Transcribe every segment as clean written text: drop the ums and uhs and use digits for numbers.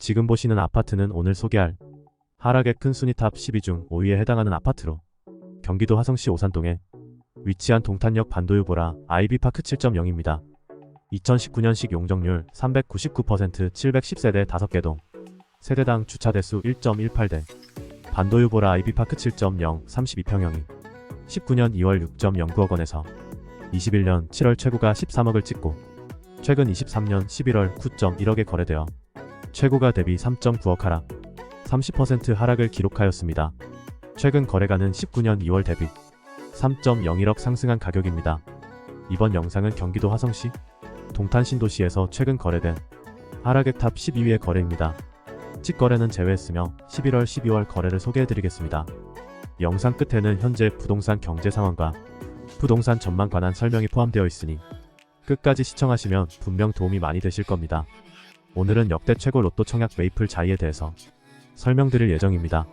지금 보시는 아파트는 오늘 소개할 하락의 큰 순위 탑 10위 중 5위에 해당하는 아파트로 경기도 화성시 오산동에 위치한 동탄역 반도유보라 아이비파크 7.0입니다. 2019년식 용적률 399% 710세대 5개 동, 세대당 주차대수 1.18대, 반도유보라 아이비파크 7.0 32평형이 19년 2월 6.09억 원에서 21년 7월 최고가 13억을 찍고 최근 23년 11월 9.1억에 거래되어 최고가 대비 3.9억 하락, 30% 하락을 기록하였습니다. 최근 거래가는 19년 2월 대비 3.01억 상승한 가격입니다. 이번 영상은 경기도 화성시 동탄 신도시에서 최근 거래된 하락의 탑 12위의 거래입니다. 직거래는 제외했으며 11월, 12월 거래를 소개해드리겠습니다. 영상 끝에는 현재 부동산 경제 상황과 부동산 전망 관한 설명이 포함되어 있으니 끝까지 시청하시면 분명 도움이 많이 되실 겁니다. 오늘은 역대 최고 로또 청약 메이플 자이에 대해서 설명드릴 예정입니다.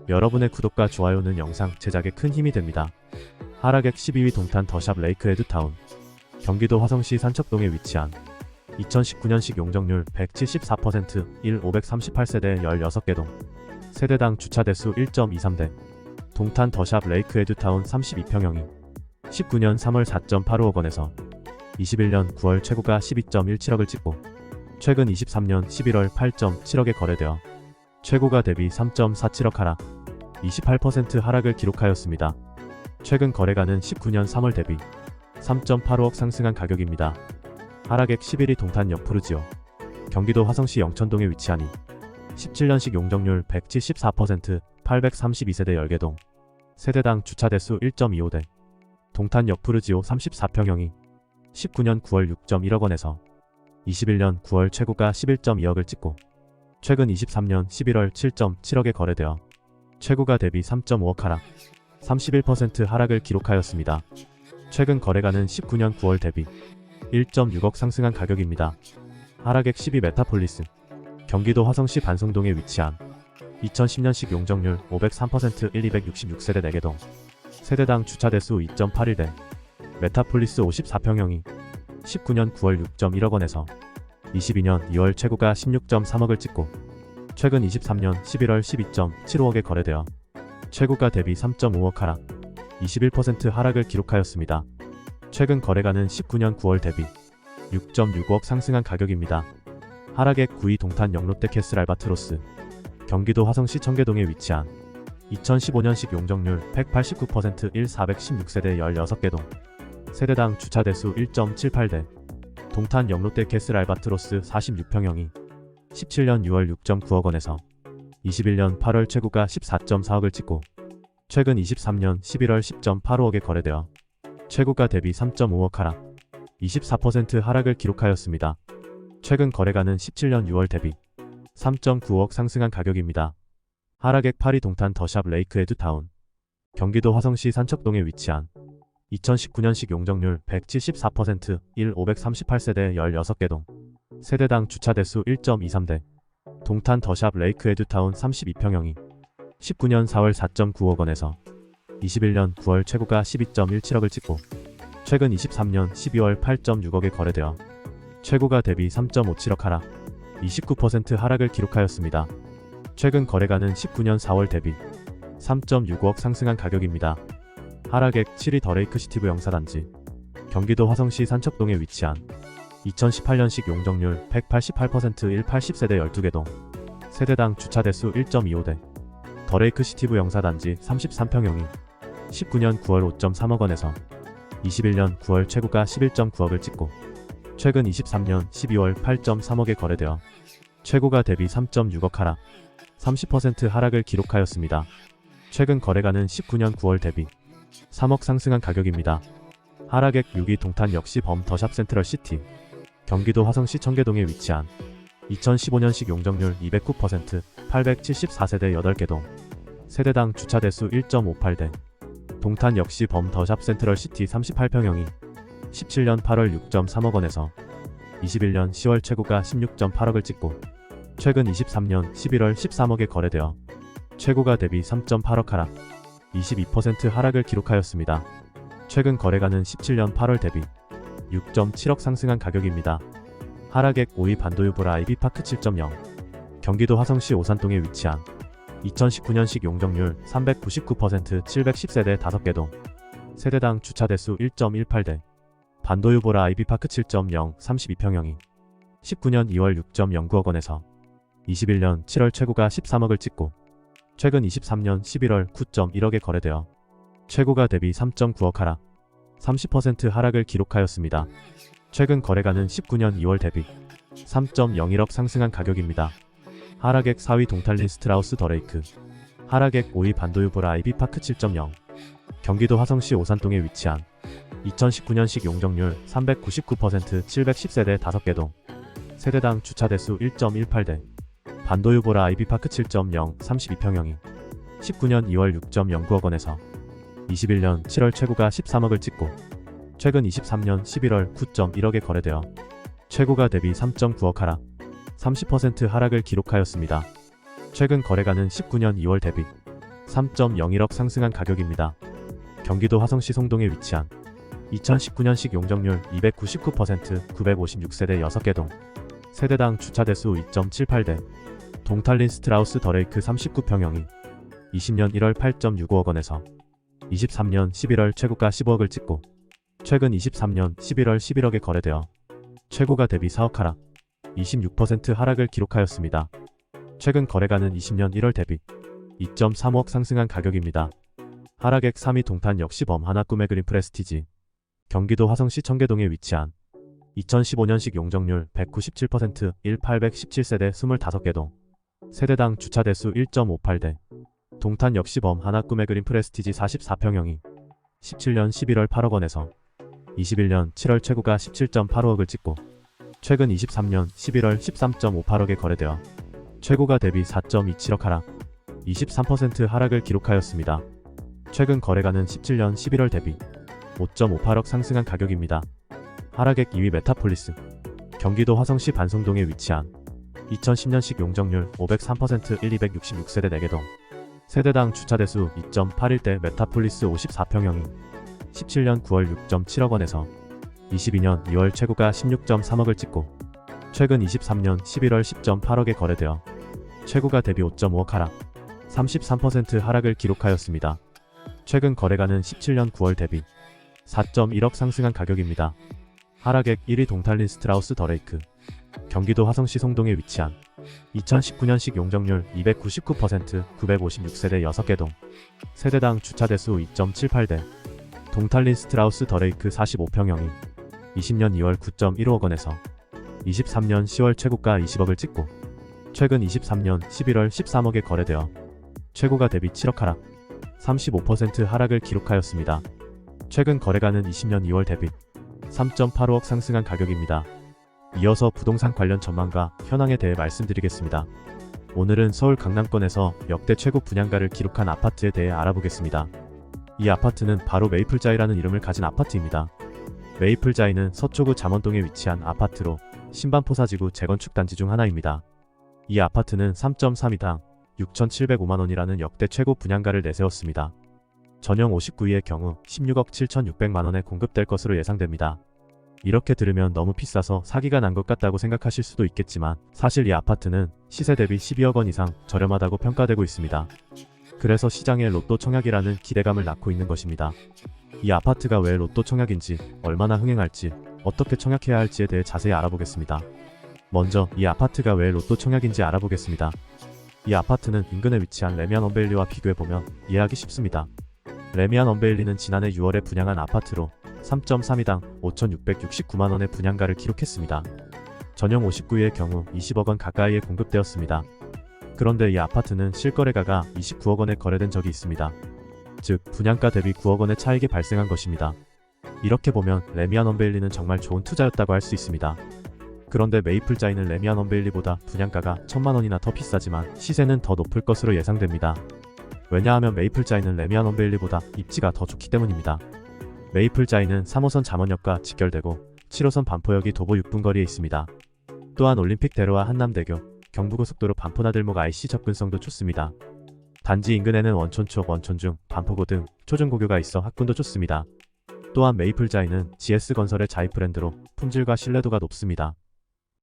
여러분의 구독과 좋아요는 영상 제작에 큰 힘이 됩니다. 하락액 12위 동탄 더샵 레이크 에드타운, 경기도 화성시 산척동에 위치한 2019년식 용적률 174% 538세대 16개 동, 세대당 주차대수 1.23대, 동탄 더샵 레이크 에드타운 32평형이 19년 3월 4.85억 원에서 21년 9월 최고가 12.17억을 찍고 최근 23년 11월 8.7억에 거래되어 최고가 대비 3.47억 하락, 28% 하락을 기록하였습니다. 최근 거래가는 19년 3월 대비 3.85억 상승한 가격입니다. 하락액 11위 동탄역 푸르지오, 경기도 화성시 영천동에 위치하니 17년식 용적률 174% 832세대 10개 동, 세대당 주차대수 1.25대, 동탄역 푸르지오 34평형이 19년 9월 6.1억 원에서 21년 9월 최고가 11.2억을 찍고 최근 23년 11월 7.7억에 거래되어 최고가 대비 3.5억 하락, 31% 하락을 기록하였습니다. 최근 거래가는 19년 9월 대비 1.6억 상승한 가격입니다. 하락액 10위 메타폴리스, 경기도 화성시 반송동에 위치한 2010년식 용적률 503% 1266세대 4개 동, 세대당 주차대수 2.81대, 메타폴리스 54평형이 19년 9월 6.1억 원에서 22년 2월 최고가 16.3억을 찍고 최근 23년 11월 12.75억에 거래되어 최고가 대비 3.5억 하락, 21% 하락을 기록하였습니다. 최근 거래가는 19년 9월 대비 6.65억 상승한 가격입니다. 하락액 9위 동탄 영롯데캐슬 알바트로스, 경기도 화성시 청계동에 위치한 2015년식 용적률 189% 1416세대 16개 동, 세대당 주차대수 1.78대, 동탄 영롯데캐슬 알바트로스 46평형이 17년 6월 6.9억 원에서 21년 8월 최고가 14.4억을 찍고 최근 23년 11월 10.85억에 거래되어 최고가 대비 3.5억 하락, 24% 하락을 기록하였습니다. 최근 거래가는 17년 6월 대비 3.9억 상승한 가격입니다. 하락액 8위 동탄 더샵 레이크 에드타운, 경기도 화성시 산척동에 위치한 2019년식 용적률 174% 538세대 16개 동, 세대당 주차대수 1.23대, 동탄 더샵 레이크 에드타운 32평형이 19년 4월 4.9억 원에서 21년 9월 최고가 12.17억을 찍고 최근 23년 12월 8.6억에 거래되어 최고가 대비 3.57억 하락, 29% 하락을 기록하였습니다. 최근 거래가는 19년 4월 대비 3.65억 상승한 가격입니다. 하락액 7위 더레이크시티브 영사단지, 경기도 화성시 산척동에 위치한 2018년식 용적률 188% 180세대 12개 동, 세대당 주차대수 1.25대, 더레이크시티브 영사단지 33평형이 19년 9월 5.3억 원에서 21년 9월 최고가 11.9억을 찍고 최근 23년 12월 8.3억에 거래되어 최고가 대비 3.6억 하락, 30% 하락을 기록하였습니다. 최근 거래가는 19년 9월 대비 3억 상승한 가격입니다. 하락액 6위 동탄 역시 범 더샵 센트럴시티, 경기도 화성시 청계동에 위치한 2015년식 용적률 209% 874세대 8개 동, 세대당 주차대수 1.58대, 동탄 역시 범 더샵 센트럴시티 38평형이 17년 8월 6.3억 원에서 21년 10월 최고가 16.8억을 찍고 최근 23년 11월 13억에 거래되어 최고가 대비 3.8억 하락, 22% 하락을 기록하였습니다. 최근 거래가는 17년 8월 대비 6.7억 상승한 가격입니다. 하락액 5위 반도유보라 아이비파크 7.0, 경기도 화성시 오산동에 위치한 2019년식 용적률 399% 710세대 5개 동, 세대당 주차 대수 1.18대, 반도유보라 아이비파크 7.0 32평형이 19년 2월 6.09억 원에서 21년 7월 최고가 13억을 찍고 최근 23년 11월 9.1억에 거래되어 최고가 대비 3.9억 하락, 30% 하락을 기록하였습니다. 최근 거래가는 19년 2월 대비 3.01억 상승한 가격입니다. 하락액 4위 동탈린 스트라우스 더레이크, 하락액 5위 반도유보라 아이비파크 7.0, 경기도 화성시 오산동에 위치한 2019년식 용적률 399% 710세대 5개 동, 세대당 주차 대수 1.18대, 반도유보라 아이비파크 7.0 32평형이 19년 2월 6.09억 원에서 21년 7월 최고가 13억을 찍고 최근 23년 11월 9.1억에 거래되어 최고가 대비 3.9억 하락, 30% 하락을 기록하였습니다. 최근 거래가는 19년 2월 대비 3.01억 상승한 가격입니다. 경기도 화성시 송동에 위치한 2019년식 용적률 299% 956세대 6개 동, 세대당 주차 대수 2.78대, 동탈린 스트라우스 더레이크 39평형이 20년 1월 8.65억 원에서 23년 11월 최고가 15억을 찍고 최근 23년 11월 11억에 거래되어 최고가 대비 4억 하락, 26% 하락을 기록하였습니다. 최근 거래가는 20년 1월 대비 2.35억 상승한 가격입니다. 하락액 3위 동탄 역시 범하나 꿈의 그린 프레스티지, 경기도 화성시 청계동에 위치한 2015년식 용적률 197% 1817세대 25개 동, 세대당 주차 대수 1.58대, 동탄 역시 범하나 꿈의 그린 프레스티지 44평형이 17년 11월 8억 원에서 21년 7월 최고가 17.85억을 찍고 최근 23년 11월 13.58억에 거래되어 최고가 대비 4.27억 하락, 23% 하락을 기록하였습니다. 최근 거래가는 17년 11월 대비 5.58억 상승한 가격입니다. 하락액 2위 메타폴리스, 경기도 화성시 반송동에 위치한 2010년식 용적률 503% 1266세대 4개 동, 세대당 주차 대수 2.81대 메타폴리스 54평형이 17년 9월 6.7억 원에서 22년 2월 최고가 16.3억을 찍고 최근 23년 11월 10.8억에 거래되어 최고가 대비 5.5억 하락, 33% 하락을 기록하였습니다. 최근 거래가는 17년 9월 대비 4.1억 상승한 가격입니다. 하락액 1위 동탈린 스트라우스 더레이크, 경기도 화성시 송동에 위치한 2019년식 용적률 299% 956세대 6개 동, 세대당 주차 대수 2.78대, 동탈린 스트라우스 더레이크 45평형이 20년 2월 9.15억 원에서 23년 10월 최고가 20억을 찍고 최근 23년 11월 13억에 거래되어 최고가 대비 7억 하락, 35% 하락을 기록하였습니다. 최근 거래가는 20년 2월 대비 3.85억 상승한 가격입니다. 이어서 부동산 관련 전망과 현황에 대해 말씀드리겠습니다. 오늘은 서울 강남권에서 역대 최고 분양가를 기록한 아파트에 대해 알아보겠습니다. 이 아파트는 바로 메이플자이라는 이름을 가진 아파트입니다. 메이플자이는 서초구 잠원동에 위치한 아파트로 신반포사지구 재건축 단지 중 하나입니다. 이 아파트는 3.32당 6,705만원이라는 역대 최고 분양가를 내세웠습니다. 전용 59위의 경우 16억 7,600만원에 공급될 것으로 예상됩니다. 이렇게 들으면 너무 비싸서 사기가 난 것 같다고 생각하실 수도 있겠지만 사실 이 아파트는 시세 대비 12억 원 이상 저렴하다고 평가되고 있습니다. 그래서 시장에 로또 청약이라는 기대감을 낳고 있는 것입니다. 이 아파트가 왜 로또 청약인지, 얼마나 흥행할지, 어떻게 청약해야 할지에 대해 자세히 알아보겠습니다. 먼저 이 아파트가 왜 로또 청약인지 알아보겠습니다. 이 아파트는 인근에 위치한 레미안 언베일리와 비교해보면 이해하기 쉽습니다. 레미안 언베일리는 지난해 6월에 분양한 아파트로 3.32당 5,669만원의 분양가를 기록했습니다. 전용 59위의 경우 20억 원 가까이에 공급되었습니다. 그런데 이 아파트는 실거래가가 29억 원에 거래된 적이 있습니다. 즉 분양가 대비 9억 원의 차익이 발생한 것입니다. 이렇게 보면 레미안 언베일리는 정말 좋은 투자였다고 할 수 있습니다. 그런데 메이플자이는 레미안 언베일리보다 분양가가 1,000만 원이나 더 비싸지만 시세는 더 높을 것으로 예상됩니다. 왜냐하면 메이플자이는 레미안 언베일리보다 입지가 더 좋기 때문입니다. 메이플자이는 3호선 잠원역과 직결되고 7호선 반포역이 도보 6분 거리에 있습니다. 또한 올림픽대로와 한남대교, 경부고속도로 반포나들목 IC 접근성도 좋습니다. 단지 인근에는 원촌초, 원촌중, 반포고 등 초중고교가 있어 학군도 좋습니다. 또한 메이플자이는 GS건설의 자이 브랜드로 품질과 신뢰도가 높습니다.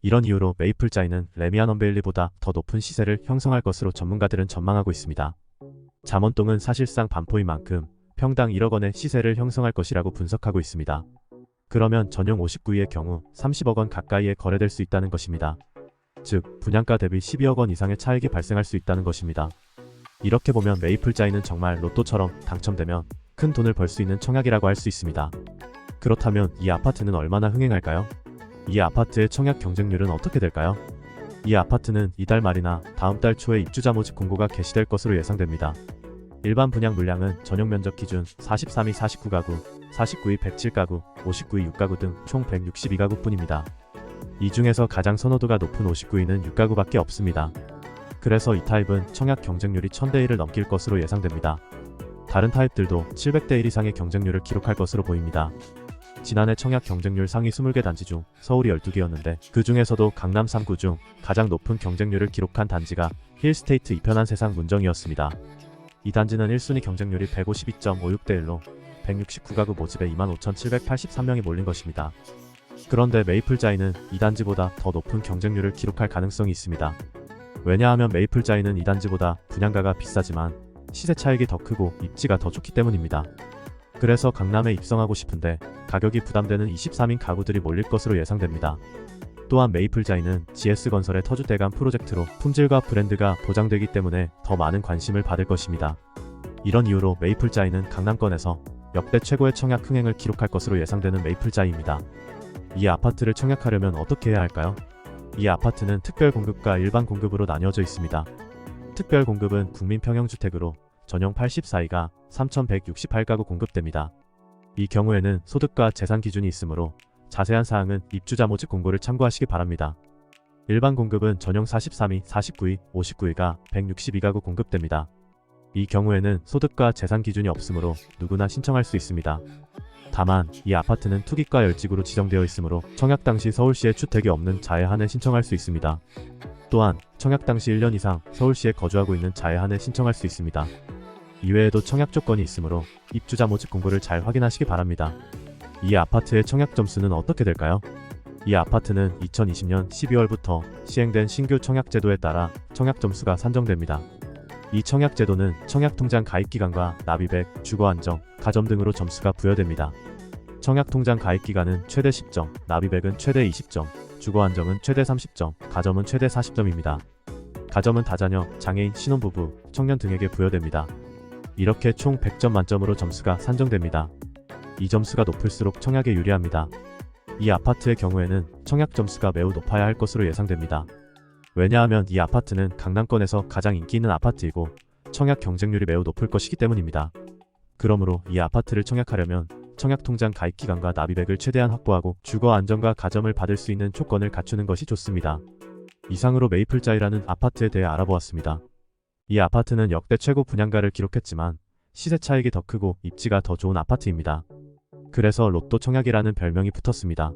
이런 이유로 메이플자이는 레미안 언베일리보다 더 높은 시세를 형성할 것으로 전문가들은 전망하고 있습니다. 잠원동은 사실상 반포인 만큼 평당 1억 원의 시세를 형성할 것이라고 분석하고 있습니다. 그러면 전용 59위의 경우 30억 원 가까이에 거래될 수 있다는 것입니다. 즉 분양가 대비 12억 원 이상의 차익이 발생할 수 있다는 것입니다. 이렇게 보면 메이플자이는 정말 로또처럼 당첨되면 큰 돈을 벌 수 있는 청약이라고 할 수 있습니다. 그렇다면 이 아파트는 얼마나 흥행할까요? 이 아파트의 청약 경쟁률은 어떻게 될까요? 이 아파트는 이달 말이나 다음 달 초에 입주자 모집 공고가 게시될 것으로 예상됩니다. 일반 분양 물량은 전용 면적 기준 43위 49가구, 49위 107가구, 59위 6가구 등 총 162가구 뿐입니다. 이 중에서 가장 선호도가 높은 59위는 6가구밖에 없습니다. 그래서 이 타입은 청약 경쟁률이 1000대 1을 넘길 것으로 예상됩니다. 다른 타입들도 700대 1 이상의 경쟁률을 기록할 것으로 보입니다. 지난해 청약 경쟁률 상위 20개 단지 중 서울이 12개였는데 그 중에서도 강남 3구 중 가장 높은 경쟁률을 기록한 단지가 힐스테이트 이편한 세상 문정이었습니다. 이 단지는 1순위 경쟁률이 152.56대 1로 169가구 모집에 25,783명이 몰린 것입니다. 그런데 메이플자이는 이 단지보다 더 높은 경쟁률을 기록할 가능성이 있습니다. 왜냐하면 메이플자이는 이 단지보다 분양가가 비싸지만 시세 차익이 더 크고 입지가 더 좋기 때문입니다. 그래서 강남에 입성하고 싶은데 가격이 부담되는 23인 가구들이 몰릴 것으로 예상됩니다. 또한 메이플자이는 GS건설의 터줏대감 프로젝트로 품질과 브랜드가 보장되기 때문에 더 많은 관심을 받을 것입니다. 이런 이유로 메이플자이는 강남권에서 역대 최고의 청약 흥행을 기록할 것으로 예상되는 메이플자이입니다. 이 아파트를 청약하려면 어떻게 해야 할까요? 이 아파트는 특별 공급과 일반 공급으로 나뉘어져 있습니다. 특별 공급은 국민평형주택으로 전용 84위가 3,168가구 공급됩니다. 이 경우에는 소득과 재산 기준이 있으므로 자세한 사항은 입주자 모집 공고를 참고하시기 바랍니다. 일반 공급은 전용 43위, 49위, 59위가 162가구 공급됩니다. 이 경우에는 소득과 재산 기준이 없으므로 누구나 신청할 수 있습니다. 다만 이 아파트는 투기과 열직으로 지정되어 있으므로 청약 당시 서울시에 주택이 없는 자에 한해 신청할 수 있습니다. 또한 청약 당시 1년 이상 서울시에 거주하고 있는 자에 한해 신청할 수 있습니다. 이외에도 청약 조건이 있으므로 입주자 모집 공고를 잘 확인하시기 바랍니다. 이 아파트의 청약 점수는 어떻게 될까요? 이 아파트는 2020년 12월부터 시행된 신규 청약제도에 따라 청약 점수가 산정됩니다. 이 청약제도는 청약통장 가입기간과 납입액, 주거안정, 가점 등으로 점수가 부여됩니다. 청약통장 가입기간은 최대 10점, 납입액은 최대 20점, 주거안정은 최대 30점, 가점은 최대 40점입니다. 가점은 다자녀, 장애인, 신혼부부, 청년 등에게 부여됩니다. 이렇게 총 100점 만점으로 점수가 산정됩니다. 이 점수가 높을수록 청약에 유리합니다. 이 아파트의 경우에는 청약 점수가 매우 높아야 할 것으로 예상됩니다. 왜냐하면 이 아파트는 강남권에서 가장 인기 있는 아파트이고 청약 경쟁률이 매우 높을 것이기 때문입니다. 그러므로 이 아파트를 청약하려면 청약통장 가입기간과 납입액을 최대한 확보하고 주거 안정과 가점을 받을 수 있는 조건을 갖추는 것이 좋습니다. 이상으로 메이플자이라는 아파트에 대해 알아보았습니다. 이 아파트는 역대 최고 분양가를 기록했지만 시세 차익이 더 크고 입지가 더 좋은 아파트입니다. 그래서 로또 청약이라는 별명이 붙었습니다.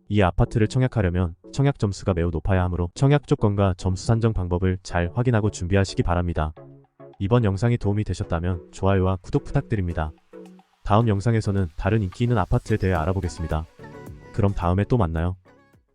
이 아파트를 청약하려면 청약 점수가 매우 높아야 하므로 청약 조건과 점수 산정 방법을 잘 확인하고 준비하시기 바랍니다. 이번 영상이 도움이 되셨다면 좋아요와 구독 부탁드립니다. 다음 영상에서는 다른 인기 있는 아파트에 대해 알아보겠습니다. 그럼 다음에 또 만나요.